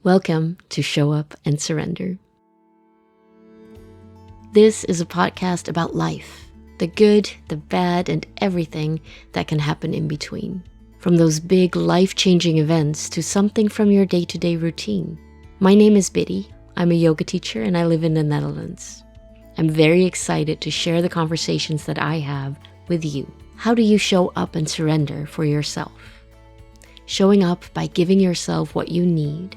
Welcome to Show Up and Surrender. This is a podcast about life, the good, the bad, and everything that can happen in between. From those big life-changing events to something from your day-to-day routine. My name is Biddy. I'm a yoga teacher and I live in the Netherlands. I'm very excited to share the conversations that I have with you. How do you show up and surrender for yourself? Showing up by giving yourself what you need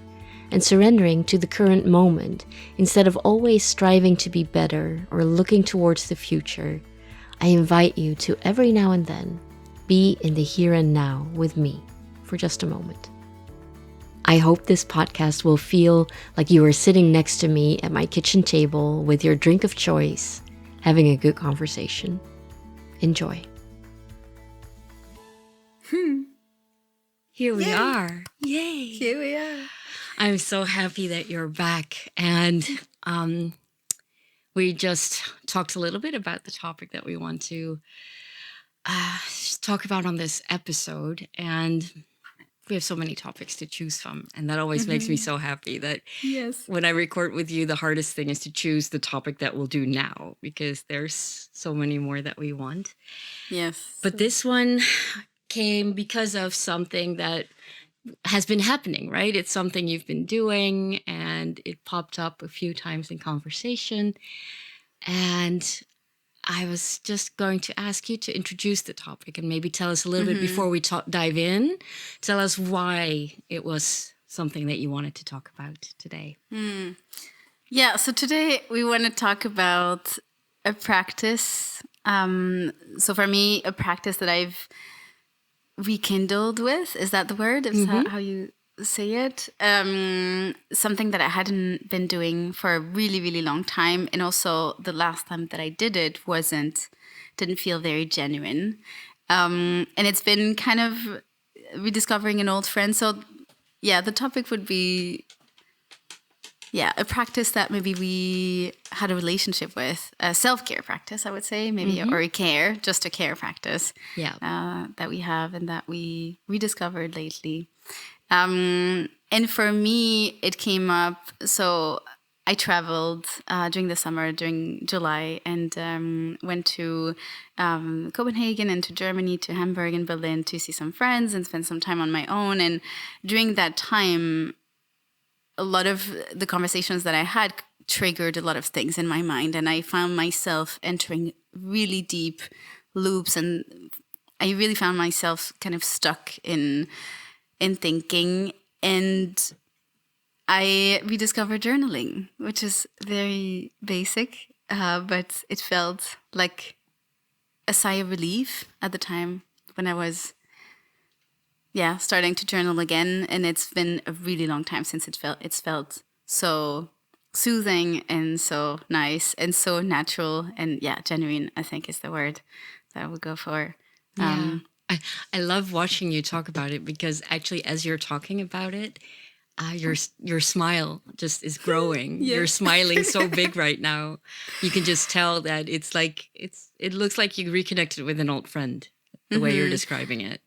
and surrendering to the current moment instead of always striving to be better or looking towards the future. I invite you to every now and then be in the here and now with me for just a moment. I hope this podcast will feel like you are sitting next to me at my kitchen table with your drink of choice, having a good conversation. Enjoy. Here we are. Yay. Here we are. I'm so happy that you're back. And we just talked a little bit about the topic that we want to talk about on this episode. And we have so many topics to choose from. And that always makes me so happy that when I record with you, the hardest thing is to choose the topic that we'll do now, because there's so many more that we want. Yes. But this one came because of something that has been happening, right? It's something you've been doing and it popped up a few times in conversation. And I was just going to ask you to introduce the topic and maybe tell us a little bit before we dive in. Tell us why it was something that you wanted to talk about today. Yeah, so today we want to talk about a practice. So for me, a practice that I've rekindled with, is that the word? Is that how you say it? Something that I hadn't been doing for a really, really long time. And also the last time that I did it didn't feel very genuine. And it's been kind of rediscovering an old friend. So yeah, the topic would be, a practice that maybe we had a relationship with, a self-care practice, I would say, maybe, or just a care practice that we have and that we rediscovered lately. And for me, it came up, so I traveled during the summer, during July, and went to Copenhagen and to Germany, to Hamburg and Berlin to see some friends and spend some time on my own. And during that time, a lot of the conversations that I had triggered a lot of things in my mind, and I found myself entering really deep loops, and I really found myself kind of stuck in thinking. And I rediscovered journaling, which is very basic, but it felt like a sigh of relief at the time when I was starting to journal again. And it's been a really long time since it's felt so soothing and so nice and so natural and genuine, I think is the word that I would go for. I love watching you talk about it, because actually as you're talking about it, your smile just is growing. You're smiling so big right now. You can just tell that it's like it looks like you reconnected with an old friend, the way you're describing it.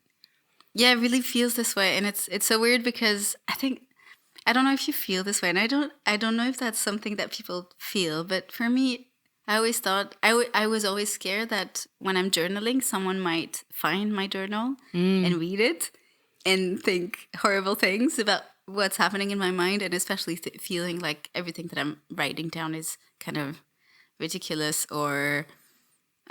Yeah, it really feels this way, and it's so weird because I don't know if you feel this way, and I don't know if that's something that people feel, but for me, I always thought I was always scared that when I'm journaling, someone might find my journal and read it and think horrible things about what's happening in my mind, and especially feeling like everything that I'm writing down is kind of ridiculous, or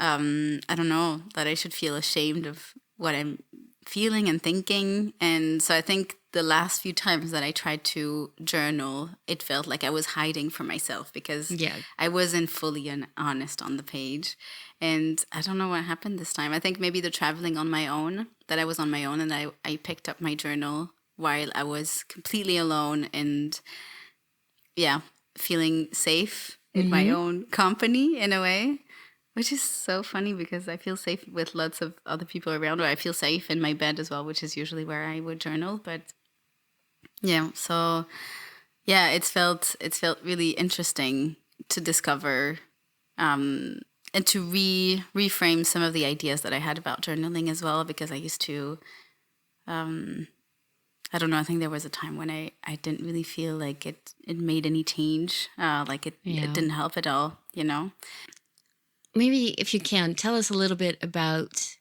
I don't know, that I should feel ashamed of what I'm feeling and thinking. And so I think the last few times that I tried to journal, it felt like I was hiding from myself because I wasn't fully honest on the page. And I don't know what happened this time. I think maybe the traveling on my own, that I was on my own, and I picked up my journal while I was completely alone and feeling safe in my own company in a way. Which is so funny because I feel safe with lots of other people around, or I feel safe in my bed as well, which is usually where I would journal. But it's felt really interesting to discover and to reframe some of the ideas that I had about journaling as well, because I used to I don't know. I think there was a time when I didn't really feel like it made any change. Like it didn't help at all, you know? Maybe if you can, tell us a little bit about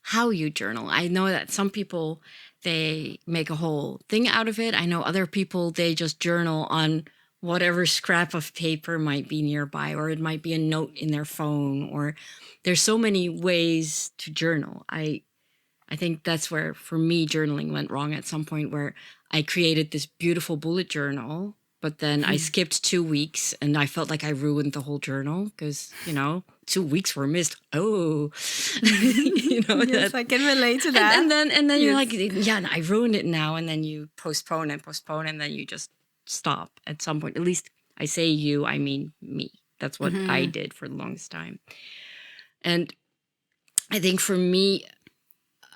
how you journal. I know that some people, they make a whole thing out of it. I know other people, they just journal on whatever scrap of paper might be nearby, or it might be a note in their phone, or there's so many ways to journal. I think that's where, for me, journaling went wrong at some point, where I created this beautiful bullet journal, but then I skipped 2 weeks and I felt like I ruined the whole journal because, 2 weeks were missed. Oh, Yes, I can relate to that. And then you're like, yeah, I ruined it now. And then you postpone, and then you just stop at some point. At least I say you, I mean me. That's what I did for the longest time. And I think for me,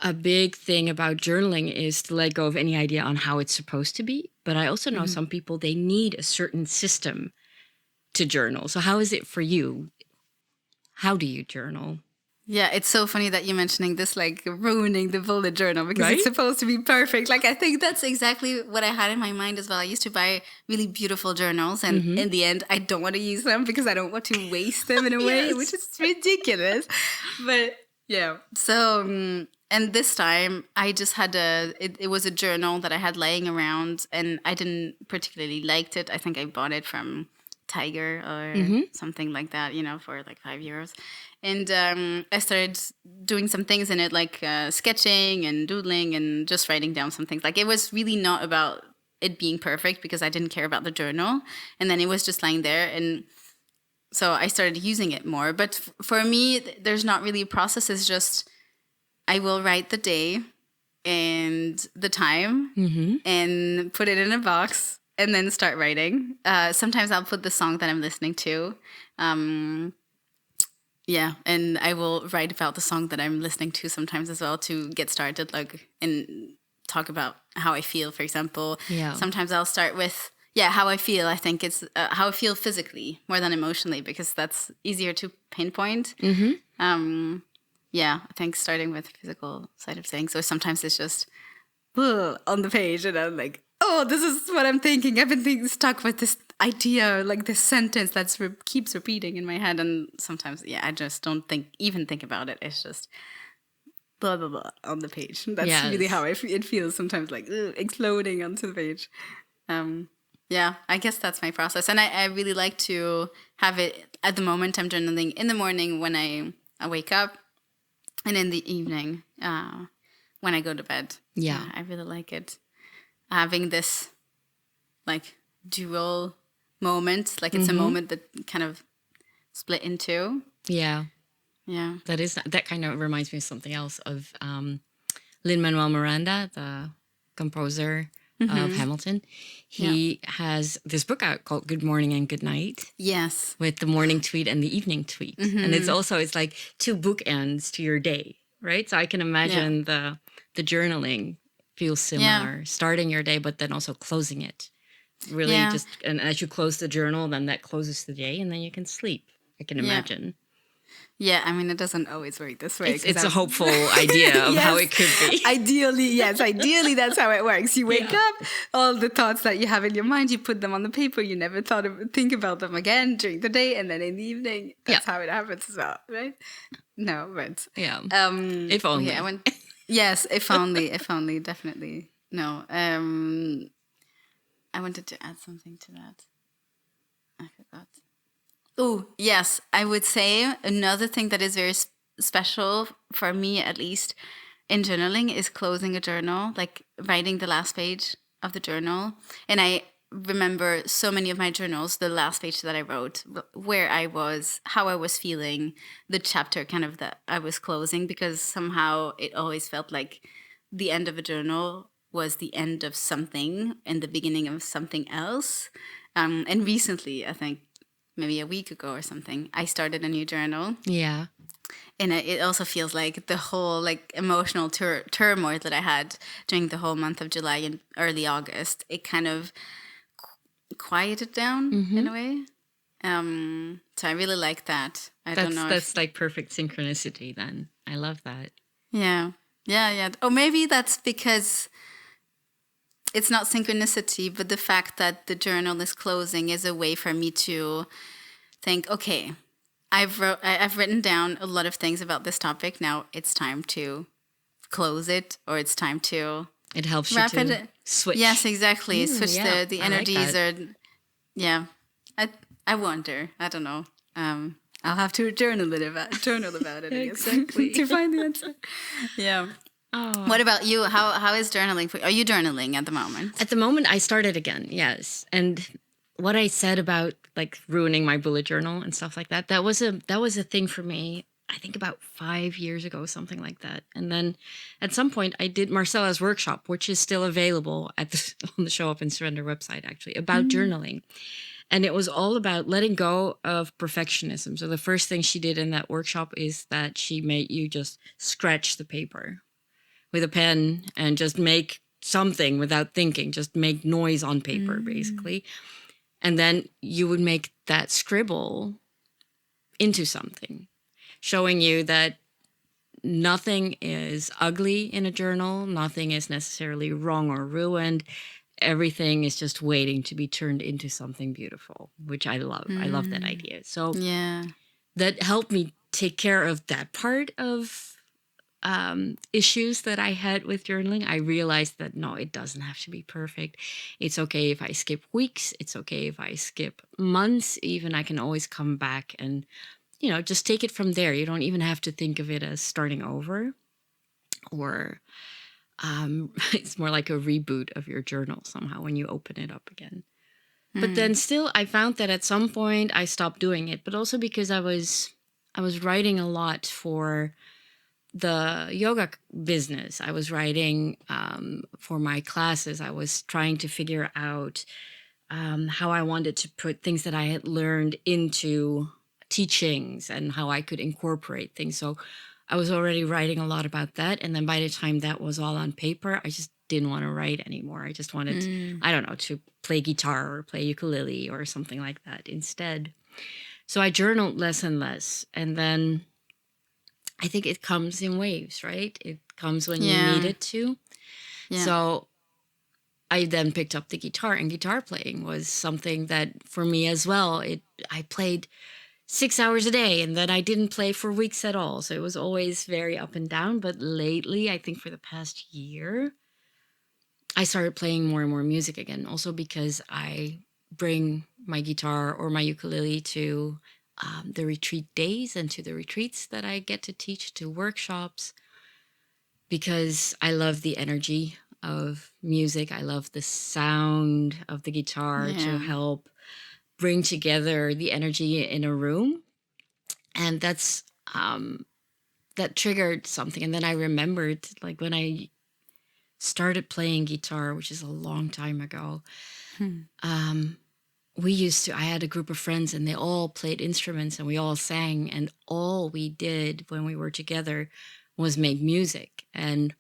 a big thing about journaling is to let go of any idea on how it's supposed to be. But I also know some people, they need a certain system to journal. So how is it for you? How do you journal? Yeah, it's so funny that you're mentioning this, like ruining the bullet journal, because Right? it's supposed to be perfect. Like, I think that's exactly what I had in my mind as well. I used to buy really beautiful journals, and in the end, I don't want to use them because I don't want to waste them in a way, which is ridiculous. But yeah, so and this time I just had it was a journal that I had laying around, and I didn't particularly liked it. I think I bought it from Tiger or something like that, for like €5. And I started doing some things in it, like sketching and doodling and just writing down some things. Like, it was really not about it being perfect because I didn't care about the journal. And then it was just lying there. And so I started using it more. But for me, there's not really a process. It's just I will write the day and the time and put it in a box and then start writing. Sometimes I'll put the song that I'm listening to. Yeah, and I will write about the song that I'm listening to sometimes as well to get started, like, and talk about how I feel, for example. Yeah. Sometimes I'll start with, how I feel. I think it's how I feel physically more than emotionally, because that's easier to pinpoint. Yeah, I think starting with the physical side of things. So sometimes it's just on the page, and I'm like, oh, this is what I'm thinking. I've been stuck with this idea, like this sentence that keeps repeating in my head. And sometimes, I just don't even think about it. It's just blah, blah, blah on the page. That's really how it feels sometimes, like exploding onto the page. Yeah, I guess that's my process. And I really like to have it at the moment. I'm journaling in the morning when I wake up, and in the evening when I go to bed. Yeah. I really like it. Having this like dual moment, like it's a moment that kind of split in two. Yeah. Yeah. That kind of reminds me of something else, of Lin-Manuel Miranda, the composer of Hamilton. He has this book out called Good Morning and Good Night. Yes. With the morning tweet and the evening tweet. And it's like two bookends to your day, right? So I can imagine the journaling feels similar. Starting your day, but then also closing it. Really and as you close the journal, then that closes the day, and then you can sleep. I can imagine. Yeah, I mean, it doesn't always work this way. It's a hopeful idea of how it could be. Ideally, that's how it works. You wake up, all the thoughts that you have in your mind, you put them on the paper. You never think about them again during the day, and then in the evening, that's how it happens as well, right? No, but if only. Yes, if only, definitely. No, I wanted to add something to that. I forgot. Oh, yes. I would say another thing that is very special for me, at least, in journaling is closing a journal, like writing the last page of the journal. And I remember so many of my journals, the last page that I wrote, where I was, how I was feeling, the chapter kind of that I was closing, because somehow it always felt like the end of a journal was the end of something and the beginning of something else. And recently, I think maybe a week ago or something, I started a new journal. Yeah. And it also feels like the whole like emotional turmoil that I had during the whole month of July and early August, it kind of quieted down in a way. So I really like that. Don't know. That's like perfect synchronicity then. I love that. Yeah. Or maybe that's because it's not synchronicity, but the fact that the journal is closing is a way for me to think, okay, I've written down a lot of things about this topic. Now it's time to close it, or it's time to It helps you wrap to it. switch. Yes, exactly. Switch Yeah, the I like energies, that. or yeah. I wonder. I don't know. I'll have to journal about it, I guess. Exactly. To find the answer. Yeah. Oh. What about you? How is journaling for you? Are you journaling at the moment? At the moment, I started again, yes. And what I said about like ruining my bullet journal and stuff like that, that was a thing for me. I think about 5 years ago, something like that. And then at some point, I did Marcella's workshop, which is still available at on the Show Up and Surrender website, actually, about journaling. And it was all about letting go of perfectionism. So the first thing she did in that workshop is that she made you just scratch the paper with a pen and just make something without thinking, just make noise on paper, basically. And then you would make that scribble into something, showing you that nothing is ugly in a journal, nothing is necessarily wrong or ruined. Everything is just waiting to be turned into something beautiful, which I love. I love that idea. So Yeah. that helped me take care of that part of issues that I had with journaling. I realized that no, it doesn't have to be perfect. It's okay if I skip weeks. It's okay if I skip months. Even I can always come back and, just take it from there. You don't even have to think of it as starting over, or it's more like a reboot of your journal somehow when you open it up again. But then still, I found that at some point I stopped doing it, but also because I was writing a lot for the yoga business. I was writing for my classes. I was trying to figure out how I wanted to put things that I had learned into teachings and how I could incorporate things. So I was already writing a lot about that. And then by the time that was all on paper, I just didn't want to write anymore. I just wanted, I don't know, to play guitar or play ukulele or something like that instead. So I journaled less and less. And then I think it comes in waves, right? It comes when you need it to. Yeah. So I then picked up the guitar, and guitar playing was something that for me as well, I played 6 hours a day, and then I didn't play for weeks at all. So it was always very up and down. But lately, I think for the past year, I started playing more and more music again. Also because I bring my guitar or my ukulele to the retreat days and to the retreats that I get to teach, to workshops, because I love the energy of music. I love the sound of the guitar to help bring together the energy in a room. And that's that triggered something. And then I remembered, like, when I started playing guitar, which is a long time ago, I had a group of friends and they all played instruments and we all sang, and all we did when we were together was make music. And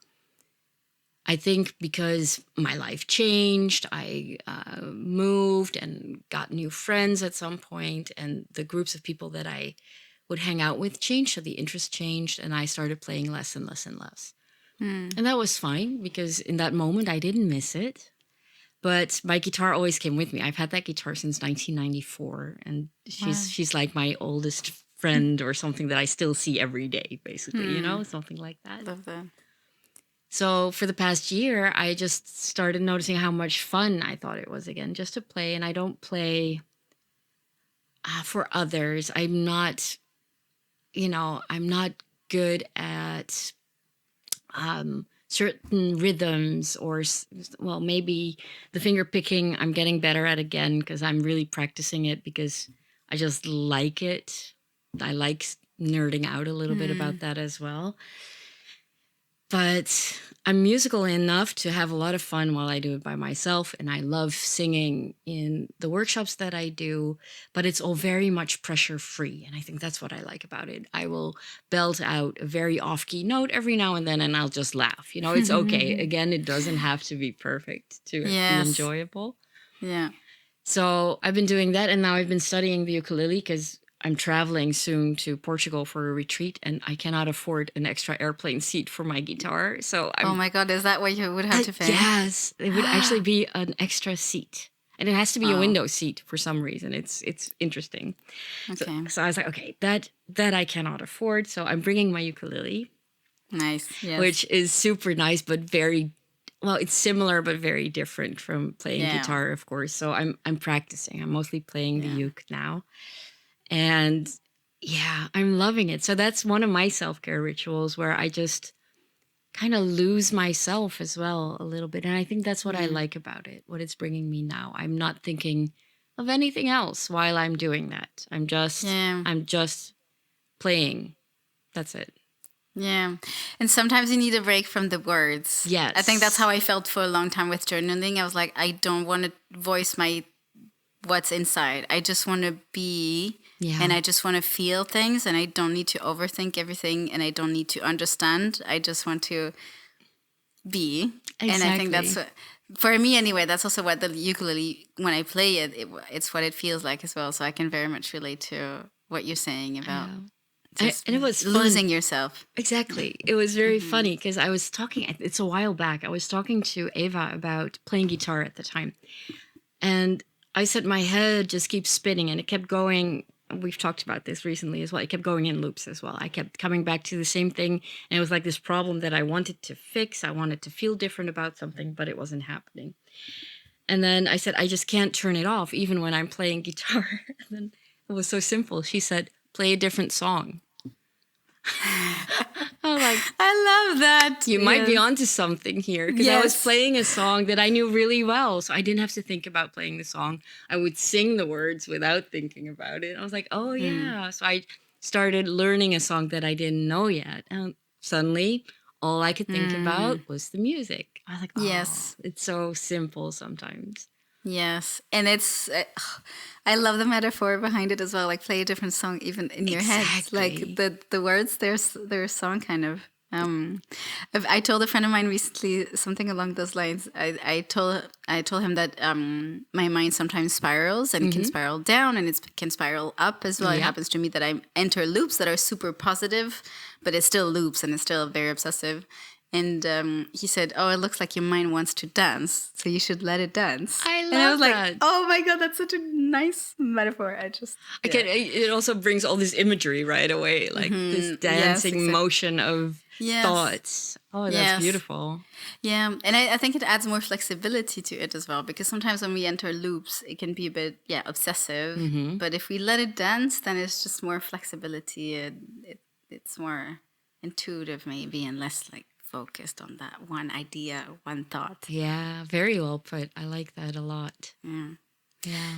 I think because my life changed, I moved and got new friends at some point, and the groups of people that I would hang out with changed, so the interest changed, and I started playing less and less and less. And that was fine, because in that moment I didn't miss it. But my guitar always came with me. I've had that guitar since 1994, and she's like my oldest friend or something that I still see every day, basically, something like that. Love that. So for the past year, I just started noticing how much fun I thought it was again, just to play. And I don't play for others. I'm not good at certain rhythms, or, well, maybe the finger picking I'm getting better at again, because I'm really practicing it because I just like it. I like nerding out a little bit about that as well. But I'm musical enough to have a lot of fun while I do it by myself. And I love singing in the workshops that I do, but it's all very much pressure free. And I think that's what I like about it. I will belt out a very off key note every now and then, and I'll just laugh. It's okay. Again, it doesn't have to be perfect to be enjoyable. Yeah. So I've been doing that. And now I've been studying the ukulele because I'm traveling soon to Portugal for a retreat, and I cannot afford an extra airplane seat for my guitar. So Oh I'm my God, is that what you would have to pay? yes, it would actually be an extra seat. And it has to be a Wow. window seat for some reason. It's interesting. So Okay. so I was like, okay, that I cannot afford. So I'm bringing my ukulele, Nice. Yes. which is super nice, but very well, it's similar but very different from playing Yeah. guitar, of course. So I'm practicing. I'm mostly playing the Yeah. uke now. And yeah, I'm loving it. So that's one of my self-care rituals where I just kind of lose myself as well a little bit. And I think that's what I Yeah. like about it, what it's bringing me now. I'm not thinking of anything else while I'm doing that. Yeah. I'm just playing. That's it. Yeah. And sometimes you need a break from the words. I think that's how Yes. I felt for a long time with journaling. I was like, I don't want to voice my what's inside. I just want to be and Yeah. I just want to feel things and I don't need to overthink everything and I don't need to understand. I just want to be. And I think that's Exactly. what, for me anyway, that's also what the ukulele, when I play it, it's what it feels like as well. So I can very much relate to what you're saying about Yeah. just And it was fun. losing yourself. Exactly. It was very funny because I was talking, it's a while back, I was talking to Ava about playing guitar at the time. And I said my head just keeps spinning and it kept going. We've talked about this recently as well. It kept going in loops as well. I kept coming back to the same thing. And it was like this problem that I wanted to fix. I wanted to feel different about something, but it wasn't happening. And then I said, I just can't turn it off, even when I'm playing guitar. And then it was so simple. She said, play a different song. I was like, I love that. you might be onto something here because I was Yes. playing a song that I knew really well. So I didn't have to think about playing the song. I would sing the words without thinking about it. I was like, oh, yeah. So I started learning a song that I didn't know yet. And suddenly, all I could think about was the music. I was like, oh, Yes. it's so simple sometimes. Yes. And it's, I love the metaphor behind it as well. Like play a different song even in your head. Like Exactly. the words, their song kind of. I told a friend of mine recently something along those lines. I told him that my mind sometimes spirals and it can spiral down and it can spiral up as well. It Yeah. happens to me that I enter loops that are super positive, but it's still loops and it's still very obsessive. And he said, "Oh, it looks like your mind wants to dance, so you should let it dance." I And I was love like, that. "Oh my god, that's such a nice metaphor." I can, it also brings all this imagery right away, like this Yes, dancing exactly. motion of Yes. thoughts. Oh, that's Yes. beautiful. Yeah, and I think it adds more flexibility to it as well because sometimes when we enter loops, it can be a bit obsessive. But if we let it dance, then it's just more flexibility. It's more intuitive maybe and less like focused on that one idea, one thought. Yeah, very well put. I like that a lot. Yeah. Yeah.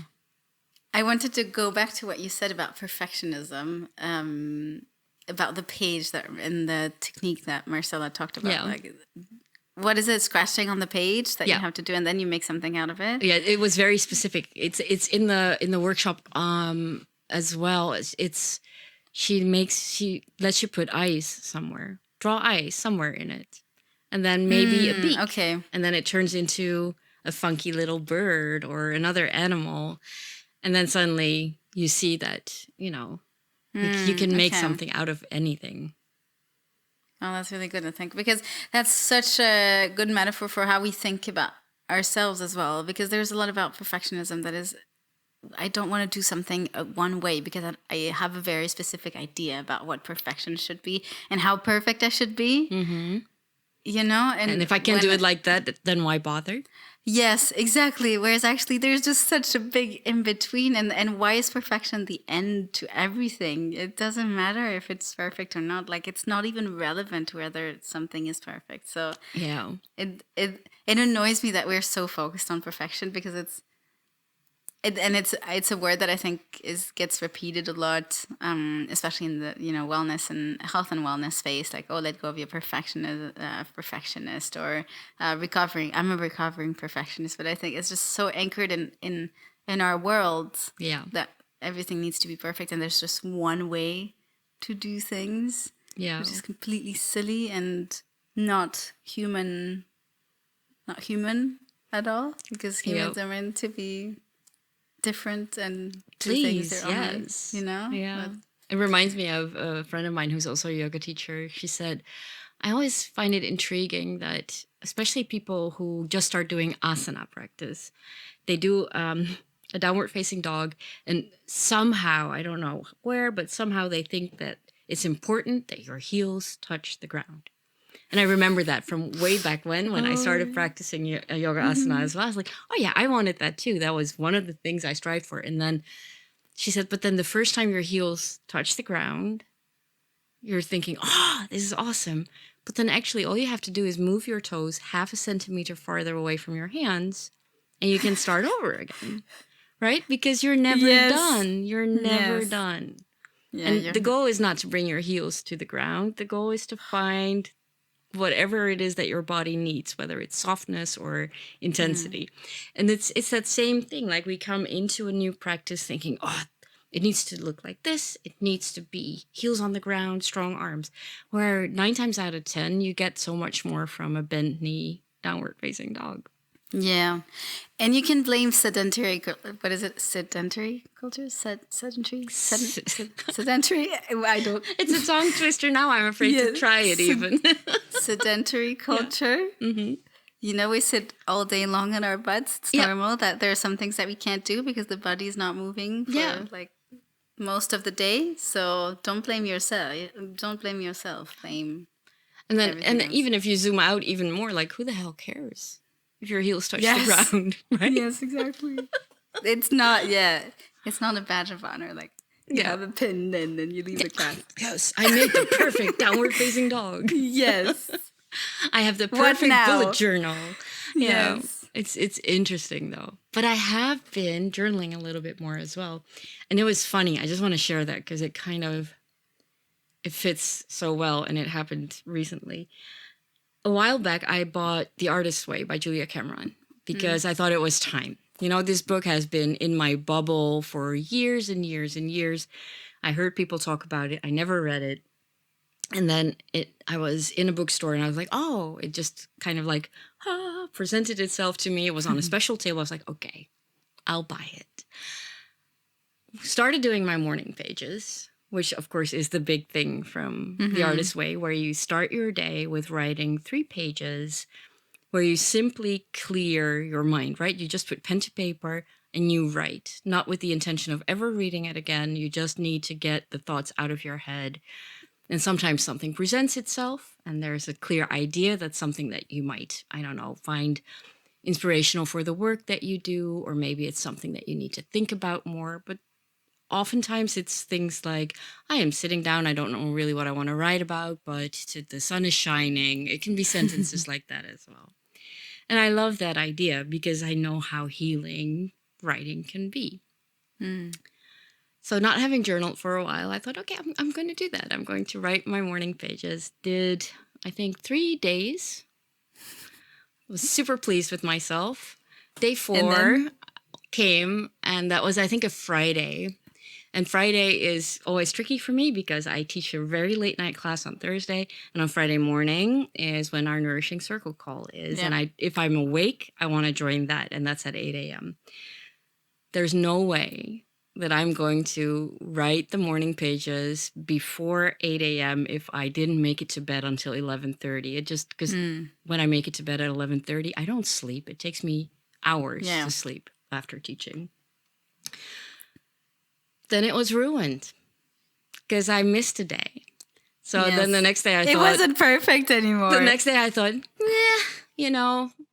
I wanted to go back to what you said about perfectionism, about the page that and the technique that Marcella talked about. Yeah. Like, what is it? Scratching on the page that you Yeah. have to do, and then you make something out of it. Yeah, it was very specific. It's in the workshop as well. It's she lets you put eyes somewhere. Draw eyes somewhere in it. And then maybe a beak. Okay. And then it turns into a funky little bird or another animal. And then suddenly you see that, you can make Okay. something out of anything. Oh, that's really good to think because that's such a good metaphor for how we think about ourselves as well. Because there's a lot about perfectionism that is, I don't want to do something one way because I have a very specific idea about what perfection should be and how perfect I should be. Mm-hmm. And if I can do it like that, then why bother? Yes, exactly. Whereas actually there's just such a big in between and why is perfection the end to everything? It doesn't matter if it's perfect or not. Like it's not even relevant whether something is perfect. So Yeah. it annoys me that we're so focused on perfection because it's a word that I think gets repeated a lot, especially in the wellness and health and wellness space. Like, oh, let go of your perfectionist or recovering. I'm a recovering perfectionist, but I think it's just so anchored in our world Yeah. that everything needs to be perfect, and there's just one way to do things, Yeah. which is completely silly and not human at all, because humans are meant to different and do things Please, their own way, yes. you know? Yeah. But, It reminds me of a friend of mine who's also a yoga teacher. She said, I always find it intriguing that, especially people who just start doing asana practice, they do a downward facing dog, and somehow, I don't know where, but somehow they think that it's important that your heels touch the ground. And I remember that from way back when I started practicing yoga asana as well. I was like, oh yeah, I wanted that too. That was one of the things I strived for. And then she said, but then the first time your heels touch the ground, you're thinking, oh, this is awesome. But then actually all you have to do is move your toes half a centimeter farther away from your hands and you can start over again, right? Because you're never done. You're never done. Yeah, And the goal is not to bring your heels to the ground. The goal is to find whatever it is that your body needs, whether it's softness or intensity. And it's that same thing. Like we come into a new practice thinking, oh, it needs to look like this. It needs to be heels on the ground, strong arms. Where 9 times out of 10, you get so much more from a bent knee, downward facing dog. Yeah. And you can blame sedentary, what is it? Sedentary culture? Sedentary? Sedentary? I don't. It's a tongue twister now. I'm afraid to try it even. Sedentary culture. Yeah. Mm-hmm. You know, we sit all day long on our butts. It's normal that there are some things that we can't do because the body's not moving for like most of the day. So don't blame yourself. Don't blame yourself. Blame. And then, even if you zoom out even more, like who the hell cares if your heels touch the ground, right? Yes, exactly. It's not. It's not a badge of honor. Like you have a pin and then you leave the class. Yes, I made the perfect downward facing dog. Yes. I have the perfect bullet journal. Yes. It's interesting though. But I have been journaling a little bit more as well. And it was funny. I just want to share that because it kind of it fits so well and it happened recently. A while back I bought The Artist's Way by Julia Cameron because I thought it was time. You know, this book has been in my bubble for years and years and years. I heard people talk about it. I never read it. And then I was in a bookstore and I was like, oh, it just kind of like presented itself to me. It was on a special table. I was like, okay, I'll buy it. Started doing my morning pages, which of course is the big thing from The Artist's Way, where you start your day with writing 3 pages where you simply clear your mind, right? You just put pen to paper and you write, not with the intention of ever reading it again. You just need to get the thoughts out of your head. And sometimes something presents itself and there's a clear idea that's something that you might, I don't know, find inspirational for the work that you do, or maybe it's something that you need to think about more. But oftentimes it's things like, I am sitting down, I don't know really what I want to write about, but the sun is shining. It can be sentences like that as well. And I love that idea because I know how healing writing can be. So not having journaled for a while, I thought, okay, I'm going to do that. I'm going to write my morning pages. Did, I think, 3 days. Was super pleased with myself. Day 4 came, and that was, I think, a Friday. And Friday is always tricky for me because I teach a very late night class on Thursday. And on Friday morning is when our Nourishing Circle call is. Yeah. And if I'm awake, I want to join that. And that's at 8 a.m. There's no way that I'm going to write the morning pages before 8 a.m. if I didn't make it to bed until 11:30. It just, because when I make it to bed at 11:30, I don't sleep. It takes me hours to sleep after teaching. Then it was ruined because I missed a day. So then the next day I thought... It wasn't perfect anymore. The next day I thought,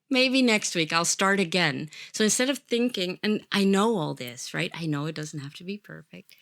maybe next week I'll start again. So instead of thinking, and I know all this, right? I know it doesn't have to be perfect,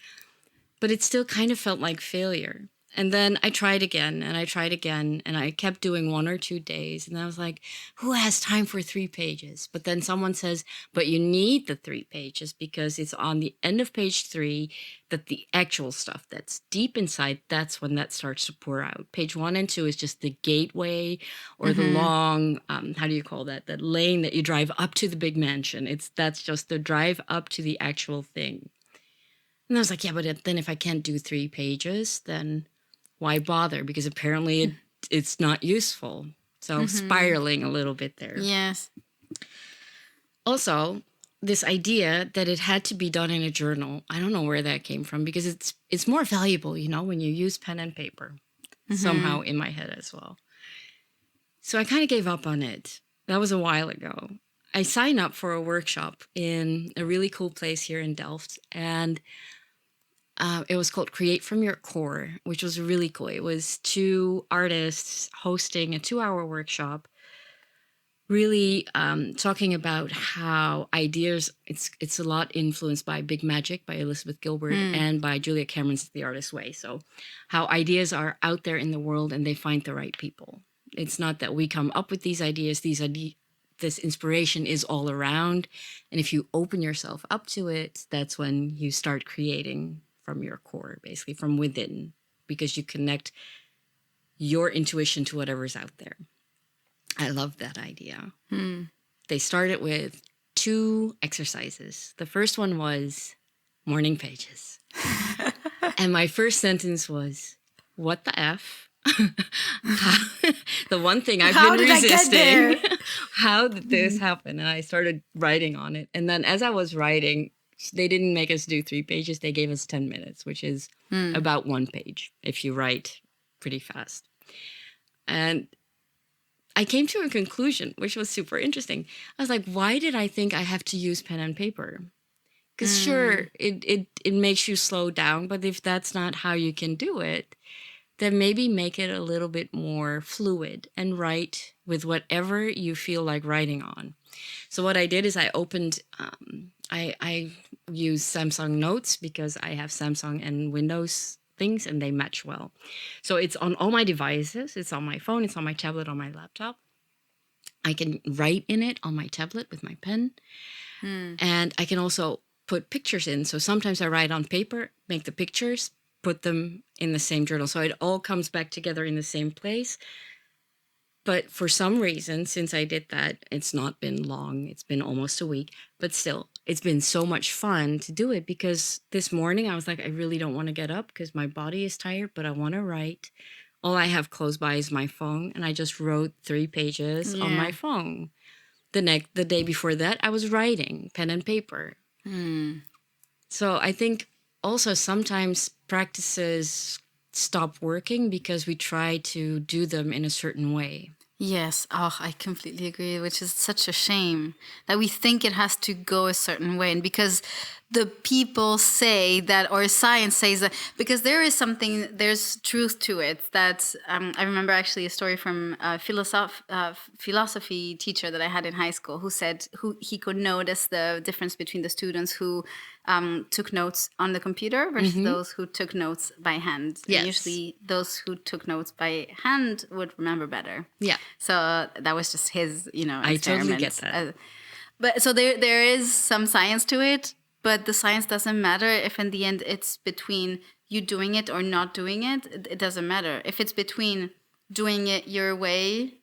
but it still kind of felt like failure. And then I tried again and I tried again and I kept doing 1 or 2 days. And I was like, who has time for 3 pages? But then someone says, but you need the 3 pages because it's on the end of page 3 that the actual stuff that's deep inside, that's when that starts to pour out. Page 1 and 2 is just the gateway or the long, how do you call that? That lane that you drive up to the big mansion. That's just the drive up to the actual thing. And I was like, yeah, but then if I can't do 3 pages, then why bother? Because apparently it's not useful. So spiraling a little bit there. Yes. Also, this idea that it had to be done in a journal. I don't know where that came from, because it's more valuable, when you use pen and paper, somehow in my head as well. So I kind of gave up on it. That was a while ago. I signed up for a workshop in a really cool place here in Delft, and it was called Create from Your Core, which was really cool. It was 2 artists hosting a 2-hour workshop, really talking about how ideas, it's a lot influenced by Big Magic by Elizabeth Gilbert and by Julia Cameron's The Artist's Way. So how ideas are out there in the world and they find the right people. It's not that we come up with these ideas. This inspiration is all around. And if you open yourself up to it, that's when you start creating from your core, basically from within, because you connect your intuition to whatever's out there. I love that idea. They started with 2 exercises. The first one was morning pages. And my first sentence was, what the F? The one thing I've been resisting. How did this happen? And I started writing on it. And then as I was writing, they didn't make us do 3 pages. They gave us 10 minutes, which is about 1 page if you write pretty fast. And I came to a conclusion, which was super interesting. I was like, why did I think I have to use pen and paper? Because sure, it makes you slow down. But if that's not how you can do it, then maybe make it a little bit more fluid and write with whatever you feel like writing on. So what I did is I opened, I use Samsung Notes because I have Samsung and Windows things and they match well. So it's on all my devices. It's on my phone. It's on my tablet, on my laptop. I can write in it on my tablet with my pen. And I can also put pictures in. So sometimes I write on paper, make the pictures, put them in the same journal. So it all comes back together in the same place. But for some reason, since I did that, it's not been long. It's been almost a week. But still, it's been so much fun to do it, because this morning I was like, I really don't want to get up because my body is tired, but I want to write. All I have close by is my phone. And I just wrote 3 pages on my phone. The day before that, I was writing pen and paper. So I think also sometimes practices stop working because we try to do them in a certain way. Yes. Oh, I completely agree, which is such a shame that we think it has to go a certain way. And because the people say that, or science says that, because there's truth to it. That I remember actually a story from a philosophy teacher that I had in high school who said he could notice the difference between the students who took notes on the computer versus those who took notes by hand. Yes. And usually those who took notes by hand would remember better. Yeah. So that was just his, experiment. I totally get that. But so there is some science to it, but the science doesn't matter if in the end it's between you doing it or not doing it. It doesn't matter. If it's between doing it your way,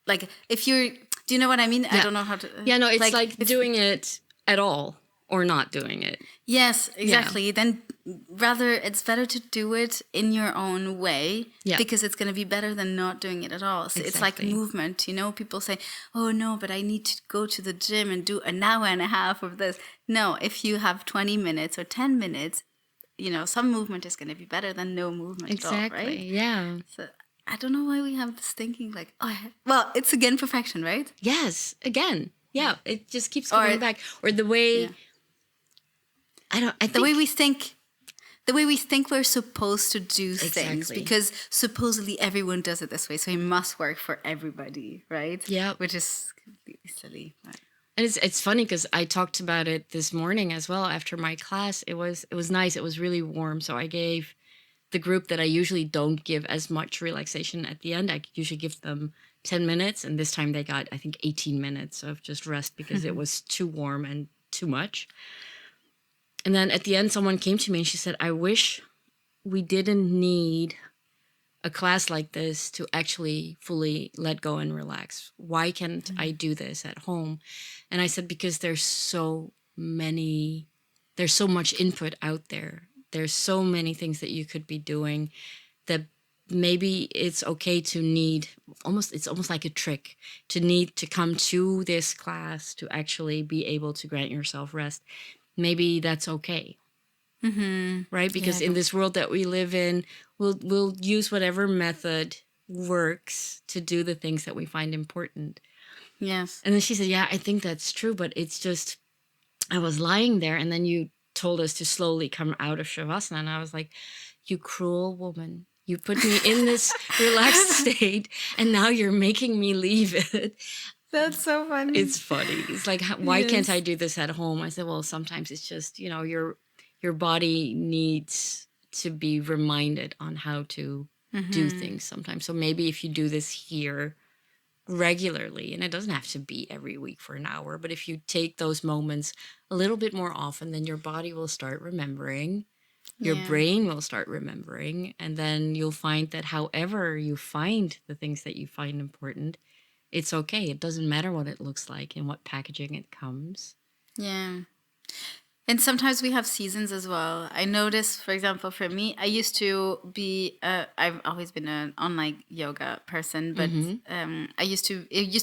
like if you're, do you know what I mean? Yeah. I don't know how to. Yeah, no, it's like doing it at all or not doing it. Yes, exactly. Yeah. Then rather it's better to do it in your own way, because it's going to be better than not doing it at all. So it's like movement, people say, oh no, but I need to go to the gym and do an hour and a half of this. No, if you have 20 minutes or 10 minutes, some movement is going to be better than no movement at all, right? Yeah. So I don't know why we have this thinking like, well, it's again perfection, right? Yes, again. Yeah, it just keeps coming back. Or the way... Yeah. The way we think we're supposed to do things, because supposedly everyone does it this way, so it must work for everybody, right? Yeah, which is completely silly. Right? And it's funny because I talked about it this morning as well after my class. It was nice. It was really warm, so I gave the group that I usually don't give as much relaxation at the end. I usually give them 10 minutes, and this time they got, I think, 18 minutes of just rest because it was too warm and too much. And then at the end, someone came to me and she said, I wish we didn't need a class like this to actually fully let go and relax. Why can't I do this at home? And I said, because there's so much input out there. There's so many things that you could be doing that maybe it's okay to need it's almost like a trick to need to come to this class to actually be able to grant yourself rest. Maybe that's okay. Right? Because in this world that we live in, we'll use whatever method works to do the things that we find important. Yes. And then she said, yeah, I think that's true, but it's just, I was lying there and then you told us to slowly come out of Shavasana. And I was like, you cruel woman. You put me in this relaxed state and now you're making me leave it. That's so funny. It's funny. It's like, why can't I do this at home? I said, well, sometimes it's just, your body needs to be reminded on how to do things sometimes. So maybe if you do this here regularly, and it doesn't have to be every week for an hour, but if you take those moments a little bit more often, then your body will start remembering, your brain will start remembering, and then you'll find that however you find the things that you find important, it's okay. It doesn't matter what it looks like and what packaging it comes. Yeah. And sometimes we have seasons as well. I noticed, for example, for me, I used to be, I've always been an online yoga person, but it used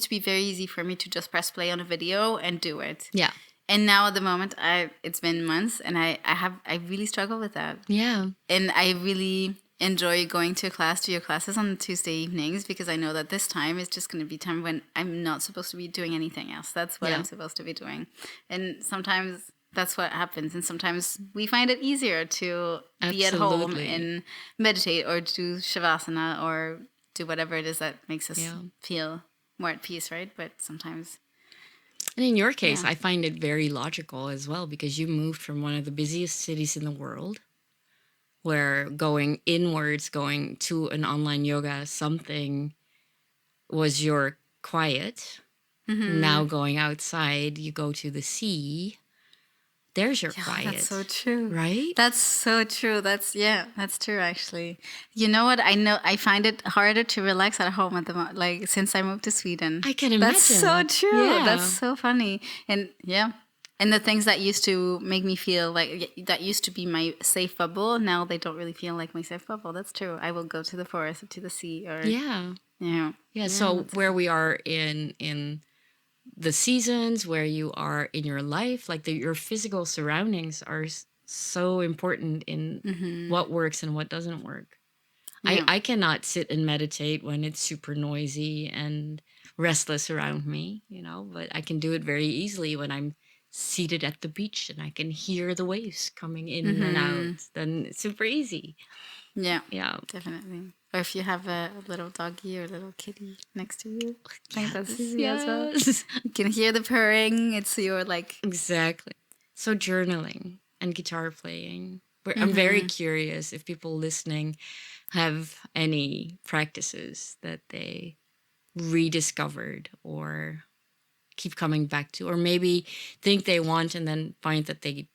to be very easy for me to just press play on a video and do it. Yeah. And now at the moment, it's been months and I really struggle with that. Yeah. And I really enjoy going to your classes on Tuesday evenings because I know that this time is just going to be time when I'm not supposed to be doing anything else. That's what I'm supposed to be doing. And sometimes that's what happens. And sometimes we find it easier to be at home and meditate or do Shavasana or do whatever it is that makes us feel more at peace, right? But sometimes... And in your case, I find it very logical as well because you moved from one of the busiest cities in the world where going inwards, going to an online yoga, something was your quiet. Now going outside, you go to the sea. There's your quiet. That's so true. Right? That's so true. That's true actually. You know what? I find it harder to relax at home at the moment, like since I moved to Sweden. I can imagine. That's so true. Yeah. That's so funny. And and the things that used to make me feel like, that used to be my safe bubble, now they don't really feel like my safe bubble. That's true. I will go to the forest or to the sea or... Yeah. So where we are in the seasons, where you are in your life, like your physical surroundings are so important in what works and what doesn't work. Yeah. I cannot sit and meditate when it's super noisy and restless around me, but I can do it very easily when I'm seated at the beach and I can hear the waves coming in and out. Then it's super easy. Yeah, definitely. Or if you have a little doggy or a little kitty next to you, I think that's easy as well. You can hear the purring. It's your Exactly. So journaling and guitar playing. I'm very curious if people listening have any practices that they rediscovered or keep coming back to, or maybe think they want and then find that they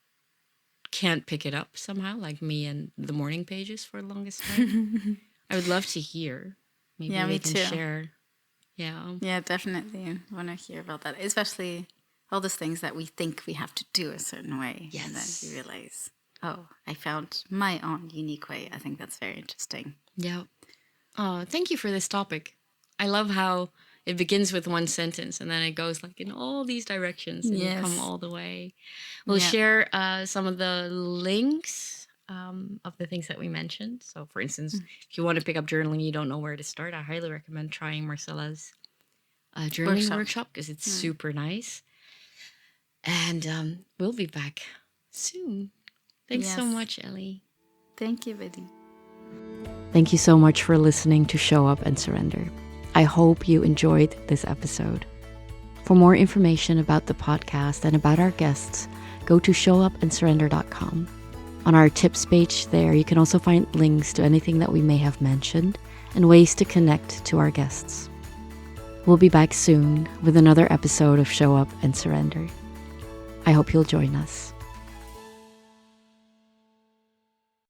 can't pick it up somehow, like me and the morning pages for the longest time. I would love to hear. Maybe we can share. Yeah, definitely. I want to hear about that, especially all those things that we think we have to do a certain way, and then you realize, oh, I found my own unique way. I think that's very interesting. Yeah. Oh, thank you for this topic. I love how it begins with one sentence and then it goes in all these directions and you come all the way. We'll share some of the links of the things that we mentioned. So, for instance, if you want to pick up journaling, you don't know where to start, I highly recommend trying Marcella's journaling workshop because it's super nice. And we'll be back soon. Thanks so much, Ellie. Thank you, Biddy. Thank you so much for listening to Show Up and Surrender. I hope you enjoyed this episode. For more information about the podcast and about our guests, go to showupandsurrender.com. On our tips page there, you can also find links to anything that we may have mentioned and ways to connect to our guests. We'll be back soon with another episode of Show Up and Surrender. I hope you'll join us.